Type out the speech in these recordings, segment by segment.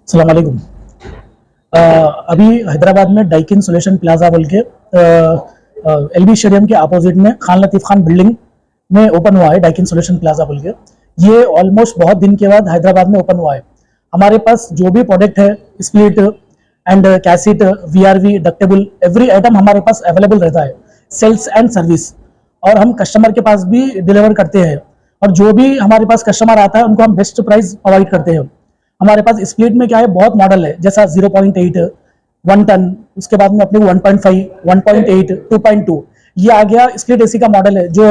अस्सलाम वालेकुम। अभी हैदराबाद में डाइकिन सोल्यूशन प्लाजा बोल के एलबी स्टेडियम के अपोजिट में खान लतीफ़ खान बिल्डिंग में ओपन हुआ है डाइकिन सोल्यूशन प्लाजा बोल के। ये ऑलमोस्ट बहुत दिन के बाद हैदराबाद में ओपन हुआ है। हमारे पास जो भी प्रोडक्ट है, split and cassette, VRV, ductable, every item हमारे पास अवेलेबल रहता है, सेल्स एंड सर्विस। और हम कस्टमर के पास भी डिलीवर करते हैं, और जो भी हमारे पास कस्टमर आता है उनको हम बेस्ट प्राइस प्रोवाइड करते हैं। हमारे पास स्प्लिट में क्या है, बहुत मॉडल है, जैसा 0.8, 1 टन, उसके बाद में अपने 1.5, 1.8, 2.2, ये आ गया स्प्लिट एसी का मॉडल है जो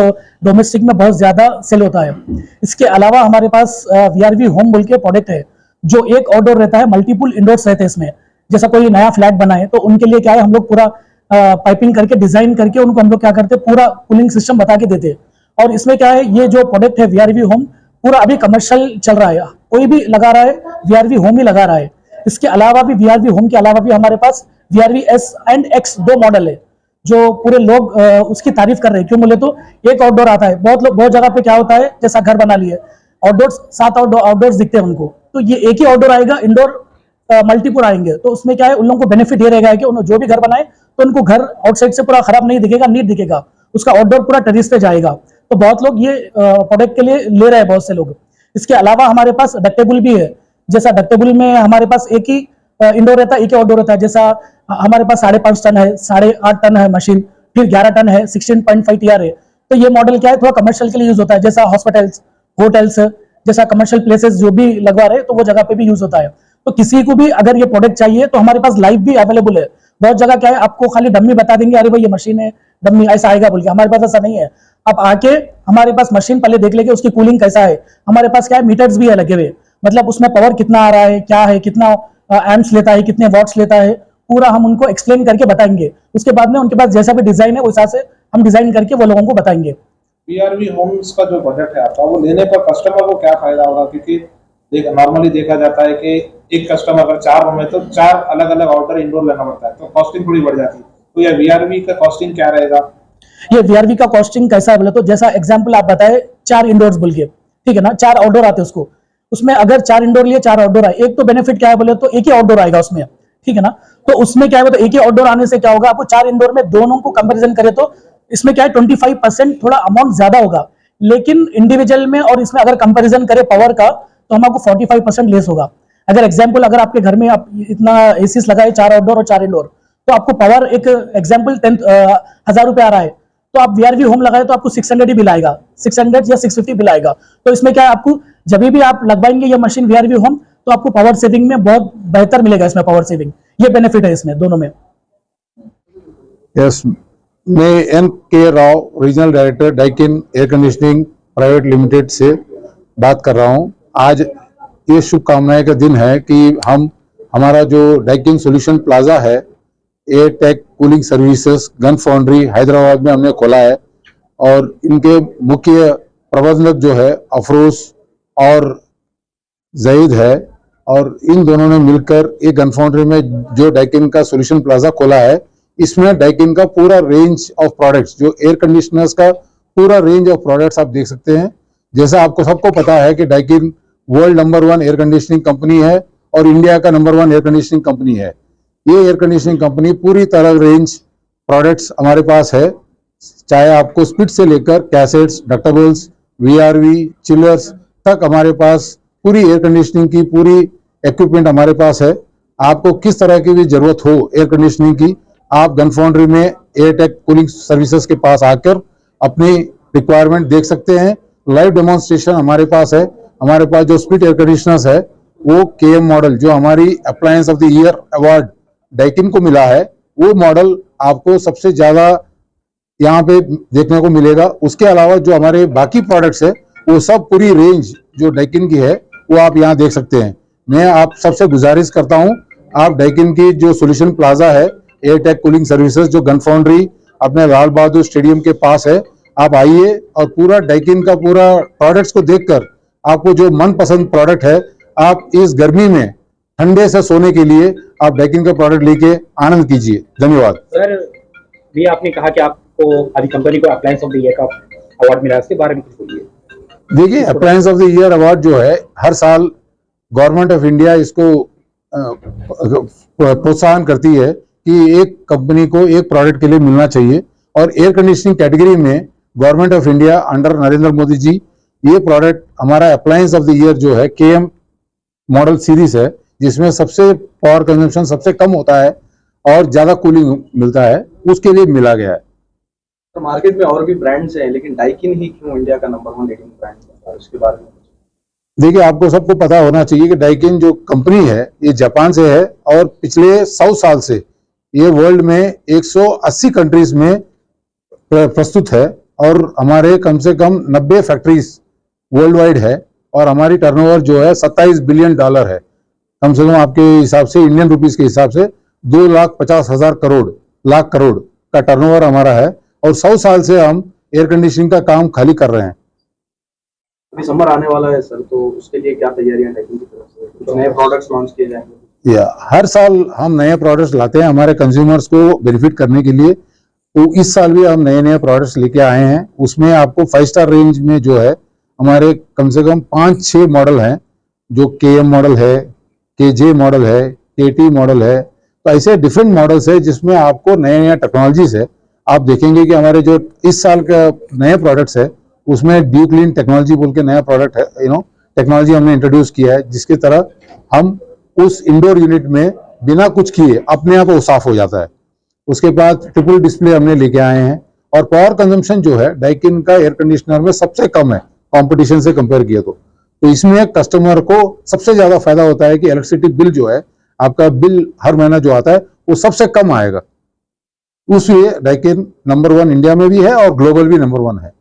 डोमेस्टिक में बहुत ज्यादा सेल होता है। इसके अलावा हमारे पास वीआरवी होम बोल के प्रोडक्ट है, जो एक आउटडोर रहता है, मल्टीपल इंडोर्स रहते हैं इसमें। जैसा कोई नया फ्लैट बना है तो उनके लिए क्या है, हम लोग पूरा पाइपिंग करके डिजाइन करके उनको हम लोग क्या करते हैं, पूरा कूलिंग सिस्टम बता के देते हैं। और इसमें क्या है, ये जो प्रोडक्ट है वीआरवी होम पूरा अभी कमर्शियल चल रहा है, कोई भी लगा रहा है, वीआरवी होम ही लगा रहा है। इसके अलावा भी वीआरवी होम के अलावा भी हमारे पास VRV S and X 2 model है, जो पूरे लोग उसकी तारीफ कर रहे हैं। क्यों बोले तो एक आउटडोर आता है, बहुत लोग बहुत जगह पे क्या होता है, जैसा घर बना लिए आउटडोर 7 आउटडोर्स दिखते हैं उनको, तो ये एक ही आउटडोर आएगा, इंडोर मल्टीपुल आएंगे। तो उसमें क्या है, उन लोगों को बेनिफिट ये रहेगा कि उन्होंने जो भी घर बनाए तो उनको घर आउटसाइड से पूरा खराब नहीं दिखेगा, नीट दिखेगा, उसका आउटडोर पूरा टेरिस पे जाएगा। तो बहुत लोग ये प्रोडक्ट के लिए ले रहे हैं, बहुत से लोग। इसके अलावा हमारे पास डक्टेबल भी है, जैसा डक्टेबल में हमारे पास एक ही इंडोर रहता है, एक ही आउटडोर रहता है। जैसा हमारे पास 5.5 टन है, 8.5 टन है मशीन, फिर 11 टन है, 16.5 टीआर है। तो ये मॉडल क्या है, थोड़ा कमर्शियल के लिए यूज होता है, जैसा हॉस्पिटल्स, होटल्स, जैसा कमर्शियल प्लेसेस जो भी लगवा रहे हैं तो वो जगह पे भी यूज होता है। तो किसी को भी अगर ये प्रोडक्ट चाहिए तो हमारे पास लाइव भी अवेलेबल है। बहुत जगह क्या है, आपको खाली डम्मी बता देंगे, अरे भाई ये मशीन है, डम्मी ऐसा आएगा बोल के। हमारे पास ऐसा नहीं है, आप आके हमारे पास मशीन पहले देख लेंगे, उसकी कूलिंग कैसा है। हमारे पास क्या है, मीटर्स भी है लगे हुए, मतलब उसमें पावर कितना आ रहा है, क्या है, कितना एम्प्स लेता है, कितने वॉट्स लेता है, पूरा हम उनको एक्सप्लेन करके बताएंगे। उसके बाद में उनके पास जैसा भी डिजाइन है उस हिसाब से हम डिजाइन करके वो लोगों को बताएंगे। वीआरवी होम्स का जो बजट है आपका, वो लेने पर कस्टमर को क्या फायदा होगा? क्योंकि नॉर्मली देखा जाता है कि एक कस्टमर अगर 4 रूम है तो 4 अलग अलग आउटडोर इंडोर लेना पड़ता है, तो कॉस्टिंग थोड़ी बढ़ जाती है। तो ये वीआरवी का कॉस्टिंग क्या रहेगा? ये वीआरवी का कॉस्टिंग कैसा है बोले तो, जैसा एग्जांपल आप बताए 4 इंडोर्स बोल के, ठीक है ना, 4 आउटडोर आते हैं उसको, उसमें अगर 4 इंडोर लिए 4 आउटडोर आए, एक तो बेनिफिट क्या है बोले तो एक ही आउटडोर आएगा उसमें, ठीक है ना। तो उसमें क्या है, तो एक ही आउटडोर आने से क्या होगा, आपको 4 इंडोर में दोनों को कंपेरिजन करें तो इसमें क्या है, 25% थोड़ा अमाउंट ज्यादा होगा। लेकिन इंडिविजुअल में और इसमें अगर कंपेरिजन करें पावर का, तो हम आपको 45% लेस होगा। अगर एग्जाम्पल, अगर आपके घर में आप इतना एसीस लगाए, 4 आउटडोर और 4 इंडोर, तो आपको पावर एक एग्जाम्पल 10,000 रुपए आ रहा है, तो आप वीआरवी होम लगाए तो आपको 600 ही बिल आएगा, 600 या 650 बिल आएगा। तो इसमें क्या है, आपको जब भी आप लगवाएंगे ये मशीन वीआरवी होम, तो आपको पावर सेविंग में बहुत बेहतर मिलेगा, इसमें पावर सेविंग, ये बेनिफिट है इसमें दोनों में। यस, मैं एन के Rao, regional director Daikin air conditioning private limited से बात कर रहा हूं। आज ये शुभकामनाएं का दिन है कि हमारा जो डाइकिन सोल्यूशन प्लाजा है, air tech cooling services Gunfoundry Hyderabad में हमने खोला है। और इनके मुख्य प्रबंधक जो है अफरोज और जहीद है, और इन दोनों ने मिलकर एक गन फाउंड्री में जो डाइकिन का सोल्यूशन प्लाजा खोला है, इसमें डाइकिन का पूरा रेंज ऑफ प्रोडक्ट्स, जो एयर कंडीशनर्स का पूरा रेंज ऑफ प्रोडक्ट्स आप देख सकते हैं। जैसा आपको सबको पता है कि Daikin world number 1 air conditioning company है और इंडिया का नंबर 1 एयर कंडीशनिंग कंपनी है। ये एयर कंडीशनिंग कंपनी पूरी तरह रेंज प्रोडक्ट्स हमारे पास है, चाहे आपको स्प्लिट से लेकर कैसेट्स, डक्टेबल्स, वीआरवी, चिलर्स तक हमारे पास पूरी एयर कंडीशनिंग की पूरी इक्विपमेंट हमारे पास है। आपको किस तरह की भी जरूरत हो एयर कंडीशनिंग की, आप गन फाउंड्री में एयरटेक कूलिंग सर्विसेज के पास आकर अपनी रिक्वायरमेंट देख सकते हैं। लाइव डेमोन्स्ट्रेशन हमारे पास है। हमारे पास जो स्प्लिट एयर कंडीशनर्स है वो केएम मॉडल, जो हमारी appliance of the year award Daikin को मिला है, वो मॉडल आपको सबसे ज्यादा यहाँ पे देखने को मिलेगा। उसके अलावा जो हमारे बाकी प्रोडक्ट्स है वो सब पूरी रेंज जो डाइकिन की है वो आप यहाँ देख सकते हैं। मैं आप सबसे गुजारिश करता हूँ, आप डाइकिन की जो सोल्यूशन प्लाजा है एयरटेक कूलिंग सर्विसेज जो गन फाउंड्री अपने लाल बहादुर स्टेडियम के पास है, आप आइए और पूरा डाइकिन का पूरा प्रोडक्ट्स को देखकर आपको जो मनपसंद प्रोडक्ट है, आप इस गर्मी में ठंडे से सोने के लिए आप डाइकिन का प्रोडक्ट लेके आनंद कीजिए। धन्यवाद। सर, ये आपने कहा कि आपको अभी कंपनी को अप्लायंस ऑफ द ईयर का अवार्ड मिला, इसके बारे में कुछ बोलिए। देखिए, appliance of the year award जो है हर साल गवर्नमेंट ऑफ इंडिया इसको प्रोत्साहन करती है कि एक कंपनी को एक प्रोडक्ट के लिए मिलना चाहिए। और एयर कंडीशनिंग कैटेगरी में government of India under Narendra Modi ji ये प्रोडक्ट हमारा अप्लायंस ऑफ द ईयर जो है KM मॉडल सीरीज है, जिसमें सबसे पावर कंजम्पशन सबसे कम होता है और ज्यादा कूलिंग मिलता है, उसके लिए मिला गया है। तो मार्केट में और भी ब्रांड्स हैं, लेकिन डाइकिन ही क्यों इंडिया का नंबर 1 लीडिंग ब्रांड है, और उसके बारे में देखिए, आपको सबको पता होना चाहिए कि डाइकिन जो कंपनी है ये जापान से है और पिछले 100 साल से ये वर्ल्ड में 180 कंट्रीज में प्रस्तुत है और हमारे कम से कम 90 फैक्ट्रीज वर्ल्ड वाइड है और हमारी टर्नओवर जो है $27 बिलियन है। कम से कम आपके हिसाब से इंडियन रुपीस के हिसाब से 2,50,000 लाख करोड़ का टर्नओवर हमारा है और 100 साल से हम एयर कंडीशनिंग का काम खाली कर रहे हैं। अभी समर आने वाला है सर, तो उसके लिए क्या तैयारियां डाइकिन की तरफ से, कुछ नए प्रोडक्ट्स लॉन्च किए जाएंगे? हर साल हम नए प्रोडक्ट्स लाते हैं हमारे कंज्यूमर्स को बेनिफिट करने के लिए। तो इस साल भी हम नए नए प्रोडक्ट्स लेके आए हैं। उसमें आपको 5 स्टार रेंज में जो है हमारे कम से कम 5-6 मॉडल हैं, जो KM मॉडल है, KJ मॉडल है, KT मॉडल है। तो ऐसे डिफरेंट मॉडल्स है जिसमें आपको नए नए टेक्नोलॉजीज है। आप देखेंगे कि हमारे जो इस साल का नए प्रोडक्ट्स है उसमें ड्यू क्लीन टेक्नोलॉजी बोल के नया प्रोडक्ट है, टेक्नोलॉजी हमने इंट्रोड्यूस किया है, जिसकी तरह हम उस इंडोर यूनिट में बिना कुछ किए अपने आप वो साफ हो जाता है। उसके बाद ट्रिपल डिस्प्ले हमने लेके आए हैं और पावर कंजम्पशन जो है डाइकिन का एयर कंडीशनर में सबसे कम है कंपटीशन से कंपेयर किया तो इसमें कस्टमर को सबसे ज्यादा फायदा होता है कि इलेक्ट्रिसिटी बिल जो है आपका बिल हर महीना जो आता है वो सबसे कम आएगा। उसलिए डाइकिन नंबर 1 इंडिया में भी है और ग्लोबल भी नंबर 1 है।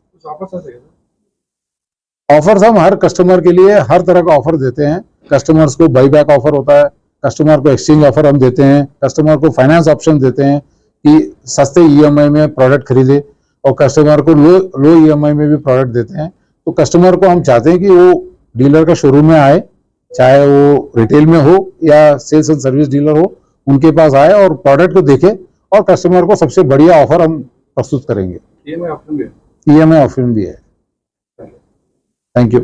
ऑफर्स हम हर कस्टमर के लिए हर तरह का ऑफर देते हैं। कस्टमर्स को बाई बैक ऑफर होता है, कस्टमर को एक्सचेंज ऑफर हम देते हैं, कस्टमर को फाइनेंस ऑप्शन देते हैं कि सस्ते EMI में प्रोडक्ट खरीदे और कस्टमर को लो EMI में भी प्रोडक्ट देते हैं। तो कस्टमर को हम चाहते हैं कि वो डीलर का शोरूम में आए, चाहे वो रिटेल में हो या सेल्स एंड सर्विस डीलर हो, उनके पास आए और प्रोडक्ट को देखे और कस्टमर को सबसे बढ़िया ऑफर हम प्रस्तुत करेंगे। EMI ऑप्शन भी है। Thank you.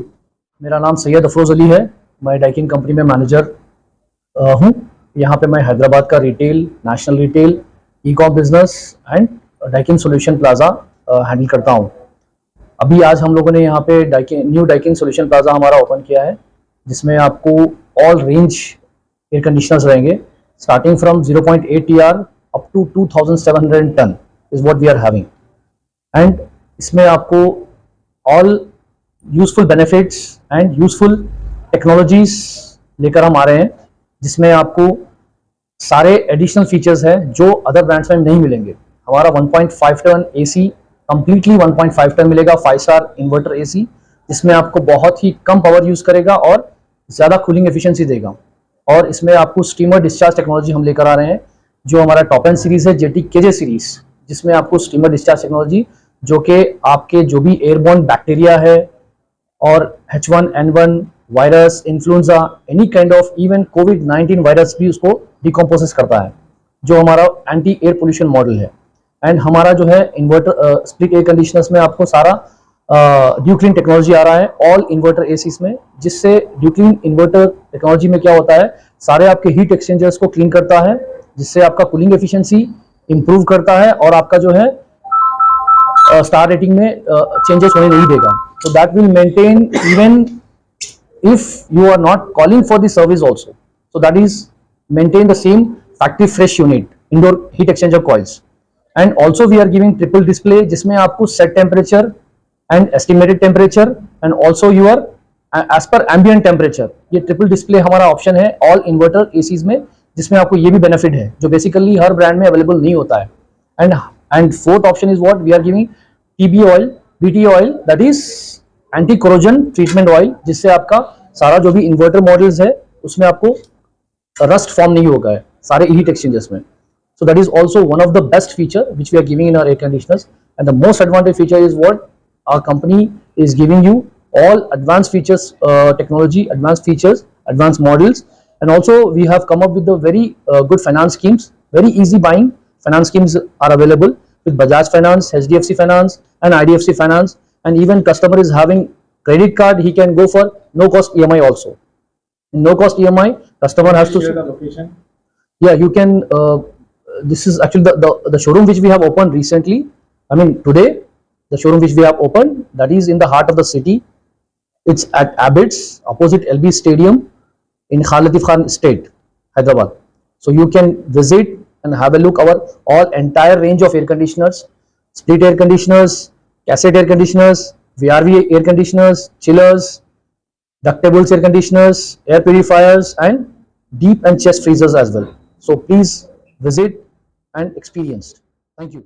मेरा नाम सैयद अफरोज अली है। मैं डाइकिन कंपनी में मैनेजर हूँ। यहाँ पे मैं हैदराबाद का retail, national retail, e com business and Daikin solution plaza handle करता हूँ। अभी आज हम लोगों ने यहाँ पे न्यू डाइकिन सॉल्यूशन प्लाजा हमारा ओपन किया है, जिसमें आपको ऑल रेंज एयर कंडीशनर्स रहेंगे, starting from 0.8 TR up to 2700 ton is what we are having. And इसमें आपको all useful benefits and useful technologies लेकर हम आ रहे हैं, जिसमें आपको सारे एडिशनल फीचर्स हैं जो अदर ब्रांड्स में नहीं मिलेंगे। हमारा 1.5 टन AC कंप्लीटली 1.5 टन मिलेगा, 5 स्टार इन्वर्टर AC, जिसमें आपको बहुत ही कम पावर यूज करेगा और ज़्यादा कूलिंग एफिशिएंसी देगा। और इसमें आपको स्टीमर डिस्चार्ज टेक्नोलॉजी हम लेकर आ रहे हैं, जो हमारा टॉप एंड सीरीज है JT KJ सीरीज, जिसमें आपको स्टीमर डिस्चार्ज टेक्नोलॉजी जो कि आपके जो भी एयरबोर्न बैक्टीरिया है और H1N1 virus, influenza, any kind of even COVID-19 virus भी उसको डिकम्पोज करता है, जो हमारा एंटी एयर पोल्यूशन मॉडल है। एंड हमारा जो है इन्वर्टर स्प्लिट एयर कंडीशनर्स में आपको सारा ड्यू क्लीन टेक्नोलॉजी आ रहा है ऑल इन्वर्टर एसीज में, जिससे ड्यू क्लीन इन्वर्टर टेक्नोलॉजी में क्या होता है, सारे आपके हीट एक्सचेंजर्स को क्लीन करता है, जिससे आपका कूलिंग एफिशिएंसी इंप्रूव करता है और आपका जो है स्टार रेटिंग में चेंजेस होने नहीं देगा। So that will maintain even if you are not calling for the service also. So that is maintain the same factory fresh unit, indoor heat exchanger coils. And also we are giving triple display, जिसमें आपको set temperature and estimated temperature and also your as per ambient temperature, ये triple display हमारा option है all inverter ACs में, जिसमें आपको ये भी बेनिफिट है जो बेसिकली हर ब्रांड में अवेलेबल नहीं होता है। And fourth option is what we are giving TB oil, BT oil, that is anti corrosion treatment oil, जिससे आपका सारा जो भी इन्वर्टर मॉडल्स है उसमें आपको रस्ट फॉर्म नहीं होगा है सारे हीट एक्सचेंजर्स में। So that is also one of the best feature which we are giving in our air conditioners. And the most advantage feature is what our company is giving you all advance features, technology, advance features, advance models, and also we have come up with very good finance schemes, very easy buying finance schemes are available with Bajaj Finance, HDFC Finance and IDFC Finance, and even customer is having credit card, he can go for no cost EMI also. no cost EMI. Customer has Share to. the location. Yeah, you can. This is actually the showroom which we have opened recently. I mean today, the showroom which we have opened, that is in the heart of the city. It's at Abbott's opposite LB Stadium in Khan Latif Khan Estate, Hyderabad. So you can visit and have a look our all entire range of air conditioners, split air conditioners, cassette air conditioners, VRV air conditioners, chillers, ductable air conditioners, air purifiers, and deep and chest freezers as well. So please visit and experience. Thank you.